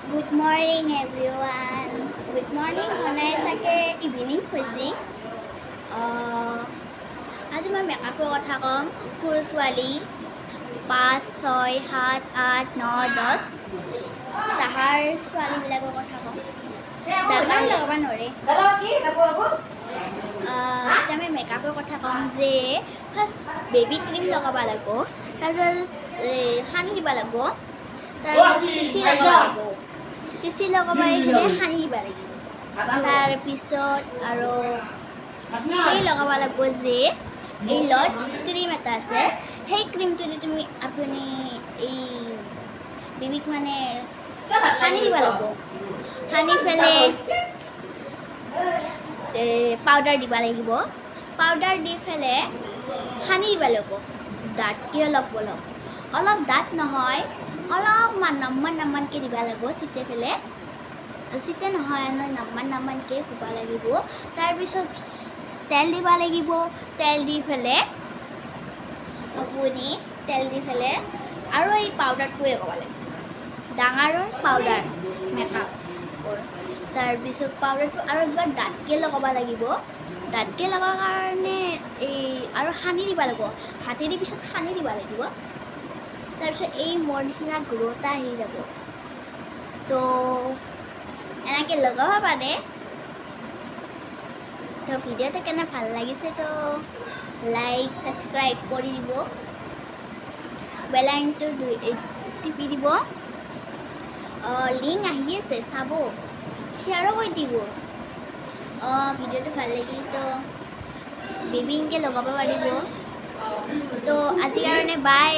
Good morning everyone. Good morning মানে চাগে evening হৈছে। আজি মই মেকআপৰ কথা ক'ম। সৰু ছোৱালী 5, 6, 7, 8, 9, 10 তাহাৰ ছোৱালীবিলাকৰ কথা ক'ম। ডাঙৰ লগাব নোৱাৰে। এতিয়া মই মেকআপৰ কথা ক'ম যে ফাৰ্ষ্ট বেবী ক্ৰীম লগাব লাগিব, তাৰপিছত সানি দিব লাগিব, তাৰপিছত চিচি লগাব লাগিব। চিচি লগাবাই কিনে সানি দিব লাগিব। তাৰপিছত আৰু সেই লগাব লাগিব যে এই লজ ক্ৰীম এটা আছে, সেই ক্ৰীমটো দি আপুনি এই বেবীক মানে সানি দিব লাগিব। সানি পেলাই পাউডাৰ দিব লাগিব। পাউডাৰ দি পেলাই সানি দিব লাগিব ডাঠকৈ অলপ ডাঠ নহয়, অলপমান নামমানকৈ দিব লাগিব। চিটে পেলাই চিটে নহয় নামমানকৈ শুব লাগিব। তাৰপিছত তেল দিব লাগিব। তেল দি পেলাই আপুনি আৰু এই পাউডাৰটোৱে ক'ব লাগিব, ডাঙৰৰ পাউডাৰ মেকআপৰ। তাৰপিছত পাউডাৰটো আৰু একবাৰ ডাঠকৈ লগাব লাগিব। ডাঠকৈ লগাৰ কাৰণে এই আৰু সানি দিব লাগিব, হাতেদি পিছত সানি দিব লাগিব। তাৰপিছত এই মোৰ নিচিনা গ্ল' এটা আহি যাব। তো এনেকৈ লগাব পাৰে। তো ভিডিঅ'টো কেনে ভাল লাগিছে তো লাইক ছাবস্ক্ৰাইব কৰি দিব, বেল আইকনটো টিপি দিব। লিংক আহি আছে চাব, শ্বেয়াৰো কৰি দিব। ভিডিঅ'টো ভাল লাগিল তো বেবী ইনকৈ লগাব পাৰিব। তো আজিৰ কাৰণে বাই।